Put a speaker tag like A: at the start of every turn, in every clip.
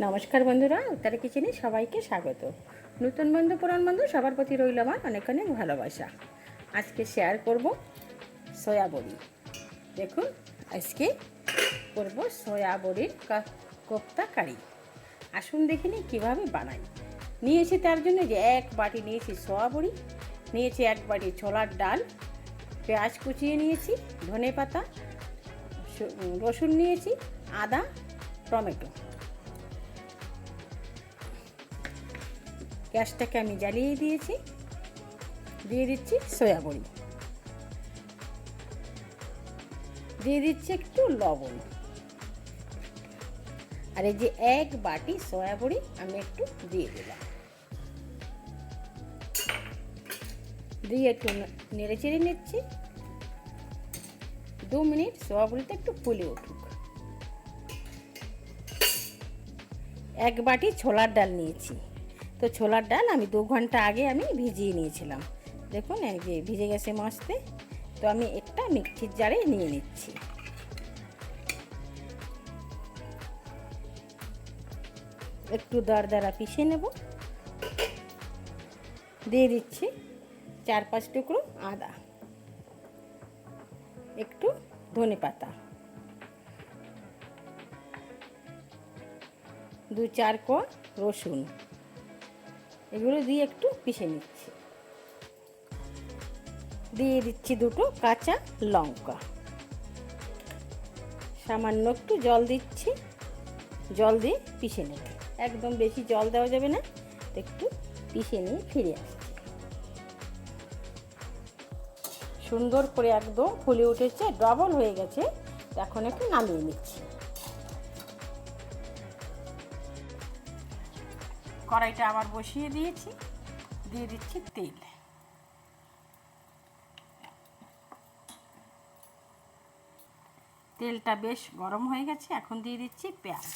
A: নমস্কার বন্ধুরা, উত্তরা কিচেনে সবাইকে স্বাগত। নতুন বন্ধু পুরান বন্ধু সবার প্রতি রইল আমার অনেক অনেক ভালোবাসা। আজকে শেয়ার করব সয়া বড়ি। দেখুন, আজকে করব সয়া বড়ির কোফতা কারি। আসুন দেখিনি কীভাবে বানাই। নিয়েছি তার জন্য যে এক বাটি নিয়েছি সয়া বড়ি, নিয়েছি এক বাটি ছোলার ডাল, পেঁয়াজ কুচিয়ে নিয়েছি, ধনে পাতা, রসুন নিয়েছি, আদা, টমেটো। গ্যাসটাকে আমি জ্বালিয়ে দিয়েছি। দিয়ে দিচ্ছি সয়া বড়ি, দিয়ে দিচ্ছি একটু লবণ, আর এই যে এক বাটি সয়া বড়ি আমি একটু দিয়ে দিলাম। দিয়ে একটু নেড়ে চেড়ে নিচ্ছি। 2 মিনিট সয়া বড়িটা একটু ফুলে উঠুক। এক বাটি ছোলার ডাল নিয়েছি। তো ছোলার ডাল আমি 2 ঘন্টা আগে আমি ভিজিয়ে নিয়েছিলাম। দেখুন এই যে ভিজে গেছে মস্তে। তো আমি একটা মিক্সির জারে নিয়ে নিচ্ছি। একটু দরদরা পিষে নেব। দিয়ে দিচ্ছি 4-5 টুকরো আদা, একটু ধনে পাতা, 2-4 কোয়া রসুন, এগুলো দিয়ে একটু পিষে নিচ্ছি। দিয়ে দিচ্ছি 2টো কাঁচা লঙ্কা। সামান্য একটু জল দিচ্ছি। জল দিয়ে পিষে নেব। একদম বেশি জল দেওয়া যাবে না, একটু পিষে নিয়ে ফিরে আসছি। সুন্দর করে একদম ফুলে উঠেছে, ডবল হয়ে গেছে। এখন একটু নামিয়ে নিচ্ছি। কড়াইটা আবার বসিয়ে দিয়েছি। দিয়ে দিচ্ছি তেল। তেলটা বেশ গরম হয়ে গেছে। এখন দিয়ে দিচ্ছি পেঁয়াজ।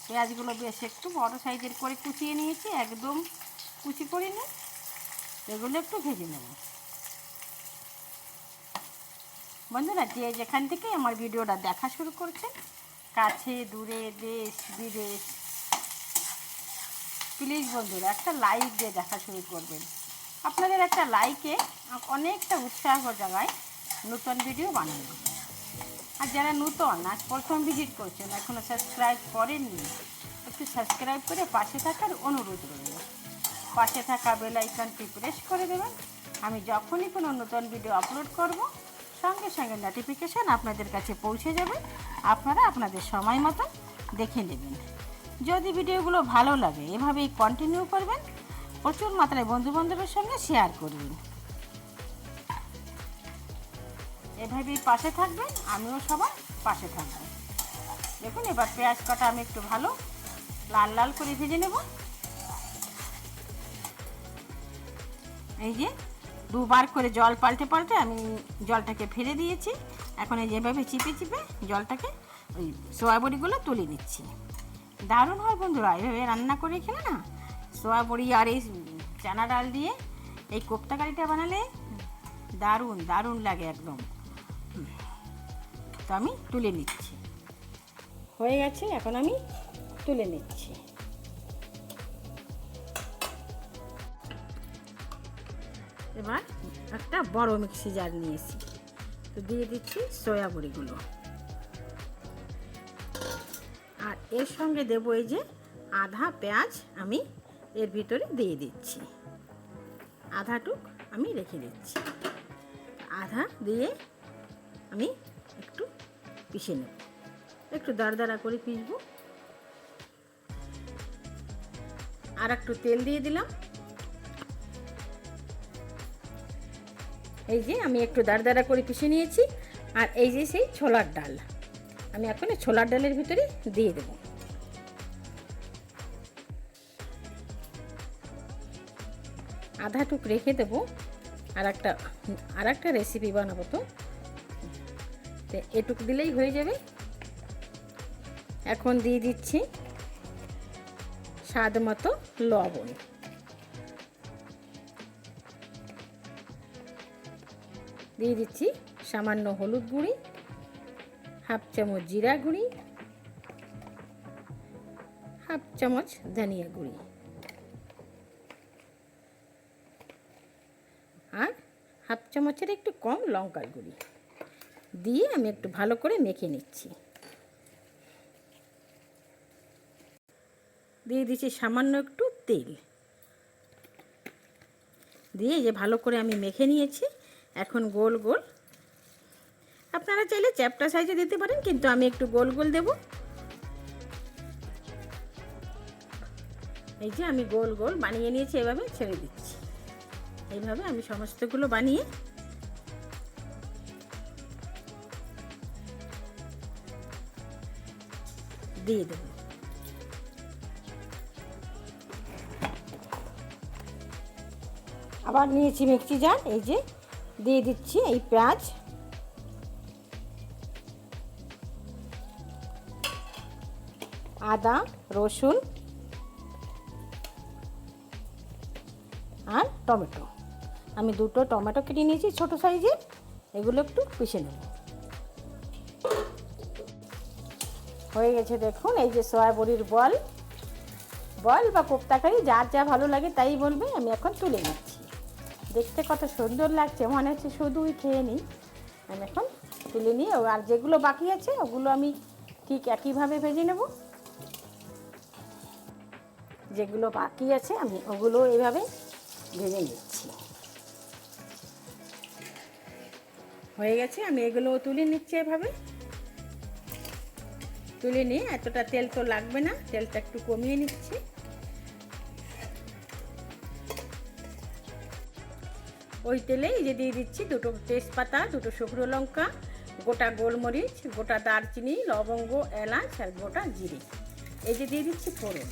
A: পেঁয়াজগুলো বেশ একটু বড় সাইজের করে কুচিয়ে নিয়েছি, একদম কুচি করে নিয়ে এগুলো একটু ভেজে নেব। বন্ধুরা, যে যেখান থেকে আমার ভিডিওটা দেখা শুরু করছে, কাছে দূরে দেশ বিদেশ, প্লিজ বন্ধুরা একটা লাইক দিয়ে দেখা শুরু করবেন। আপনাদের একটা লাইকে অনেকটা উৎসাহ জাগায় নতুন ভিডিও বানানো। আর যারা নতুন আজ প্রথম ভিজিট করছেন, এখনও সাবস্ক্রাইব করেননি, একটু সাবস্ক্রাইব করে পাশে থাকার অনুরোধ রইল। পাশে থাকা বেল আইকনটি প্রেস করে দেবেন। আমি যখনই কোনো নতুন ভিডিও আপলোড করব, সঙ্গে সঙ্গে নোটিফিকেশান আপনাদের কাছে পৌঁছে যাবে। আপনারা আপনাদের সময় মতো দেখে নেবেন। যদি ভিডিওগুলো ভালো লাগে এভাবেই কন্টিনিউ করবেন। প্রচুর মাত্রায় বন্ধুবান্ধবের সঙ্গে শেয়ার করবেন। এভাবেই পাশে থাকবেন, আমিও সবার পাশে থাকব। দেখুন, এবার পেঁয়াজ কাটা আমি একটু ভালো লাল লাল করে ভেজে নেব। এই যে 2বার করে জল পাল্টে পাল্টে আমি জলটাকে ফেলে দিয়েছি। এখন এই যেভাবে চিপে চিপে জলটাকে ওই সয়া বড়িগুলো তুলে নিচ্ছি। দারুণ হয় বন্ধুরা, এইভাবে রান্না করে খেলে না, সয়া বড়ি আর এই চানা ডাল দিয়ে এই কোফতা কারিটা বানালে দারুণ দারুণ লাগে একদম। তো আমি তুলে নিচ্ছি। হয়ে গেছে, এখন আমি তুলে নিচ্ছি। এবার একটা বড় মিক্সি জার নিয়েছি। তো দিয়ে দিচ্ছি সয়া বড়িগুলো, আর এর সঙ্গে দেবো এই যে আধা পেঁয়াজ আমি এর ভিতরে দিয়ে দিচ্ছি। আধাটুক আমি রেখে দিচ্ছি। আধা দিয়ে আমি একটু পিষে নেব। একটু দরদরা করে পিষবো। আর একটু তেল দিয়ে দিলাম। এই যে আমি একটু দরদরা করে পিষে নিয়েছি। আর এই যে সেই ছোলার ডাল আমি এখন ছোলার ডালের ভিতরে দিয়ে দেব। আধা টুক রেখে দেবো। আর একটা রেসিপি বানাবো। তো এটুক দিলেই হয়ে যাবে। এখন দিয়ে দিচ্ছি স্বাদ মতো লবণ। দিয়ে দিচ্ছি সামান্য হলুদ গুঁড়ি, হাফ চামচ জিরা গুঁড়ি, হাফ চামচ ধনিয়া গুঁড়ি আর হাফ চামচের একটু কম লঙ্কার গুঁড়ি দিয়ে আমি একটু ভালো করে মেখে নিচ্ছি। দিয়ে দিচ্ছি সামান্য একটু তেল, দিয়ে যে ভালো করে আমি মেখে নিয়েছি। এখন গোল গোল, আপনারা চাইলে চ্যাপ্টা সাইজে দিতে পারেন, কিন্তু আমি একটু গোল গোল দেব। এই যে আমি গোল গোল বানিয়ে নিয়েছি, এভাবে ছেড়ে দিচ্ছি। এইভাবে আমি সমস্তগুলো বানিয়ে দিয়ে দেব। আবার নিয়েছি মিক্সি জার, এই যে দিয়ে দিচ্ছি এই পেঁয়াজ, আদা, রসুন আর টমেটো। আমি দুটো টমেটো কেটে নিয়েছি ছোটো সাইজের, এগুলো একটু পিষে নেব। হয়ে গেছে দেখুন, এই যে সয়া বড়ির বল বা কোপ্তাকারি, যার যা ভালো লাগে তাই বলবে। আমি এখন তুলে নিচ্ছি। দেখতে কত সুন্দর লাগছে, মনে হচ্ছে শুধুই খেয়ে নিই। আমি এখন তুলে নিয়ে, আর যেগুলো বাকি আছে ওগুলো আমি ঠিক একইভাবে ভেজে নেব। যেগুলো বাকি আছে আমি ওগুলো এইভাবে ভেজে নিচ্ছি। হয়ে গেছে, আমি এগুলো তুলে নিচ্ছি। এভাবে তুলে নিয়ে, এতটা তেল তো লাগবে না, তেলটা একটু কমিয়ে নিচ্ছি। ওই তেলেই যে দিয়ে দিচ্ছি দুটো তেজপাতা, দুটো শুকনো লঙ্কা, গোটা গোলমরিচ, গোটা দারচিনি, লবঙ্গ, এলাচ আর গোটা জিরে। এই যে দিয়ে দিচ্ছি ফোড়ন।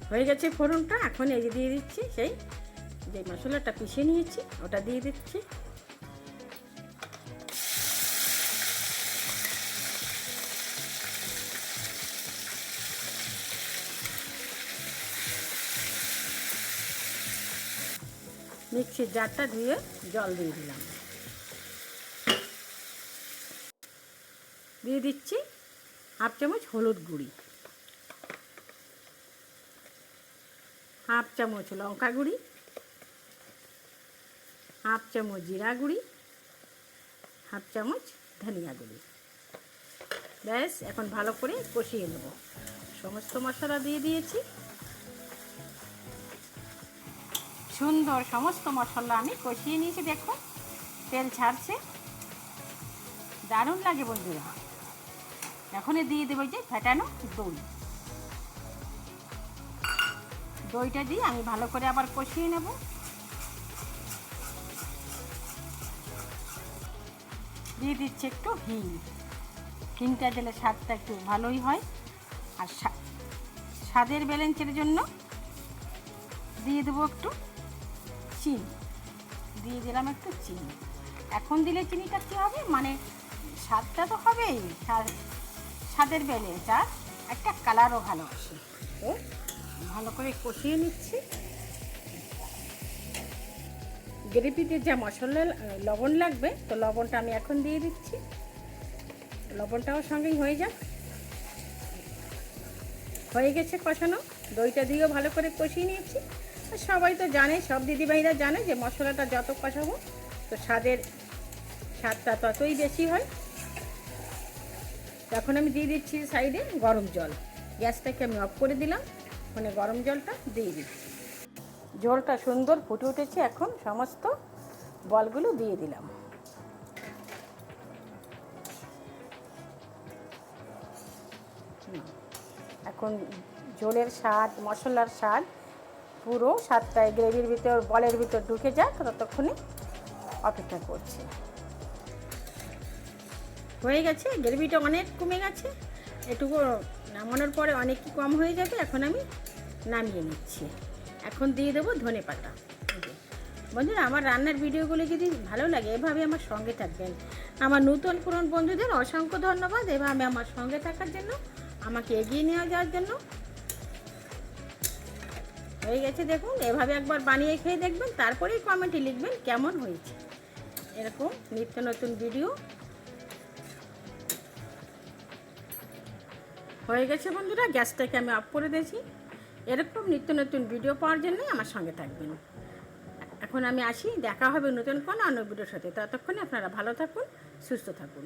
A: হয়ে গেছে ফোড়নটা। এখন এই যে দিয়ে দিচ্ছি সেই যে মশলাটা পিষে নিয়েছি, ওটা দিয়ে দিচ্ছি। মিক্সির জারটা ধুয়ে জল দিয়ে দিলাম। দিয়ে দিচ্ছি হাফ চামচ হলুদ গুঁড়ি, হাফ চামচ লঙ্কা গুঁড়ি, হাফ চামচ জিরা গুঁড়ি, হাফ চামচ ধনিয়া গুঁড়ি। ব্যাস, এখন ভালো করে কষিয়ে নেব। সমস্ত মশলা দিয়ে দিয়েছি। সুন্দর সমস্ত মশলা আমি কষিয়ে নিয়েছি। দেখো তেল ছাড়ছে, দারুণ লাগে বন্ধুরা। এখনই দিয়ে দেবো যে ফেটানো দই। দইটা দিয়ে আমি ভালো করে আবার কষিয়ে নেব। দিয়ে দিচ্ছি একটু হিং, হিংটা দিলে স্বাদটা একটু ভালোই হয়। আর স্বাদের ব্যালেন্সের জন্য দিয়ে দেবো একটু চিনি, দিয়ে দিলাম একটু চিনি। এখন দিলে চিনিটা কী হবে, মানে স্বাদটা তো হবেই, স্বাদের ব্যালেন্স আর একটা কালারও ভালো আসে। তো ভালো করে কষিয়ে নিচ্ছি। গ্রেভিতে যা মশলা লবণ লাগবে, তো লবণটা আমি এখন দিয়ে দিচ্ছি। লবণটাও সঙ্গেই হয়ে যাক। হয়ে গেছে কষানো, দইটা দিয়েও ভালো করে কষিয়ে নিয়েছি। আর সবাই তো জানে, সব দিদিভাইরা জানে যে মশলাটা যত কষাবো তো স্বাদটা ততই বেশি হয়। এখন আমি দিয়ে দিচ্ছি সাইডে গরম জল। গ্যাসটাকে আমি অফ করে দিলাম, মানে গরম জলটা দিয়ে দিচ্ছি। জলটা সুন্দর ফুটে উঠেছে, এখন সমস্ত বলগুলো দিয়ে দিলাম। এখন ঝোলের স্বাদ, মশলার স্বাদ, পুরো স্বাদটায় গ্রেভির ভিতর, বলের ভিতর ঢুকে যাক, ততক্ষণে অপেক্ষা করছি। হয়ে গেছে, গ্রেভিটা অনেক কমে গেছে। এটুকু নামানোর পরে অনেক কম হয়ে যাবে। এখন আমি নামিয়ে নিচ্ছি। এখন দিয়ে দেবো ধনেপাতা। বন্ধুরা, আমার রান্নার ভিডিওগুলো যদি ভালো লাগে, এভাবে আমার সঙ্গে থাকবেন। আমার নতুন পুরনো বন্ধুদের অসংখ্য ধন্যবাদ এভাবে আমার সঙ্গে থাকার জন্য, আমাকে এগিয়ে নিয়ে যাওয়ার জন্য। হয়ে গেছে দেখুন, এভাবে একবার বানিয়ে খেয়ে দেখবেন, তারপরেই কমেন্টে লিখবেন কেমন হয়েছে। এরকম নিত্য নতুন ভিডিও হয়ে গেছে বন্ধুরা, গ্যাসটাকে আমি অফ করে দিয়েছি। এরকম নিত্য নতুন ভিডিও পাওয়ার জন্য আমার সঙ্গে থাকবেন। এখন আমি আসি, দেখা হবে নতুন কোনো অন্য ভিডিওর সাথে। ততক্ষণে আপনারা ভালো থাকুন, সুস্থ থাকুন।